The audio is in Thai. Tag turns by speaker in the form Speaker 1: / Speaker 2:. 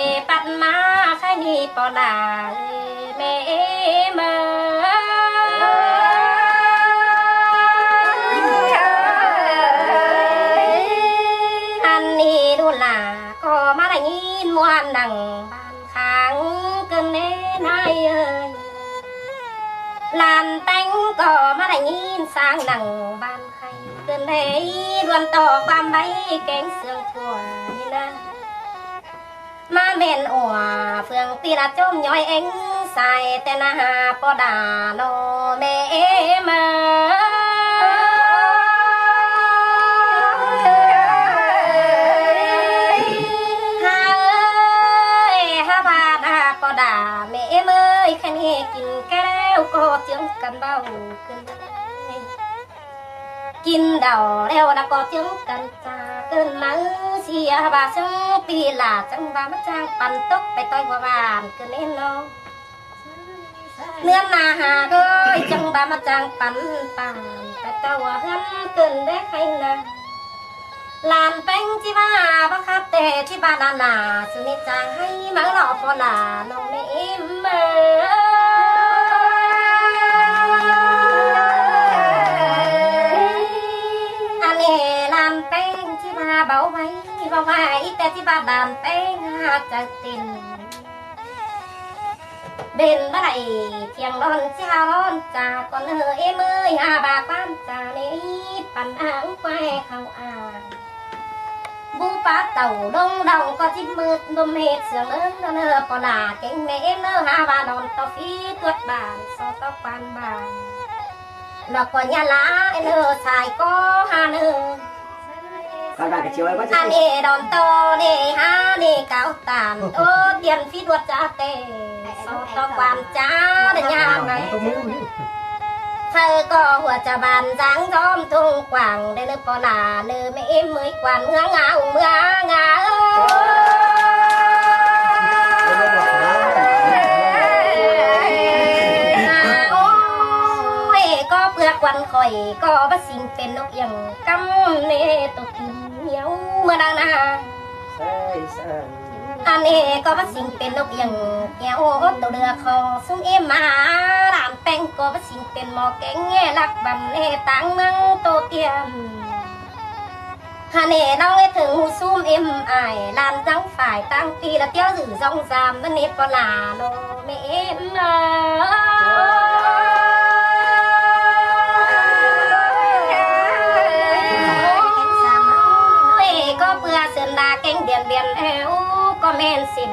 Speaker 1: ปัดมาใครนี่ปอดาแม่มาอันนี้ดูล่ะก็มาได้ยินมวนดังบ้านข้างเกินแน่นายเอ้ยลานแป้งก็มาได้ยินสร้างดังบ้านใครเกินแน่รวมต่อความใบแกงเสืองถั่วนี่นะมาเมนอัวเฟืองตีละจมย้อยเอ็งใส่แต่นาหาปอดาโนเมมาฮาฮาบาดาปอดาเมเมยแค่นี้กินแก้วก็เจียงกันเบาขึ้นกินเดาแล้วนะก็เจียงกันจาเกินมาเสียบาจังปีลาจังบามาจ้างปันตกไปต่อยกว่าบ้านเกินเอ็นน้องเนื้อนาหาก็จังบามาจ้างปันป่านไปต่อยว่าเพื่อนเกินได้ใครนะลานแป้งที่บ้าบังคับแต่ที่บ้านนาสุนิจางให้มาหลอกพอลาน้องไม่อิ่มเมื่ลานแป้งที่มาเบาไว้แต่ที่บ้านลานแป้งหาจะตินเบนบ่ได้เที่ยงร้อนเช้าร้อนจาก่อนเอ้เมยหาบาความจานี้ปั่นอ่างแควเข้าอ่างบูปาเต่าลงดองก็จิ้มมืดนมเห็ดเสือเนื้อเนื้อปลาเก่งเนื้อหาบานอนต่อฟีตรวจบานสอต่อปานบานแล้วก็ยาลาเนื้อสายก็หาเนื้ออันนี้ดอนโตนี่ฮะนี่เก่าตานโอ้เตียนฟีดวดจ้าเตสอต่อความจ้าเดินยามไหนเธอก็หัวจะบานจังจอมทุ่งกว่างได้เนื้อปลาเนื้อไม่เอ็มมือกว่าเมื่องาเมื่องาก็เปลือกวันคอยก็บัสิงเป็นนกอย่างกำเนตกกินเหนียวเมื่อดังนาอันนี้ก็บัสิงเป็นนกอย่างแก้วตัวเรือคอซุ้มเอ็มมาลานแป้งก็บัสิงเป็นหมอแกงแง่ลักบันเนตังมังโตเตียมฮาเน่น้องถึงหูซุ่มเอ็มไอลานจังฝ่ายตั้งปีละเตี้ยวสื่อซองซามมันเนปลาโนเมเอ็มก็เพื่อเส้นดาเก่งเดียนเบียนเอวก็แม่นสิ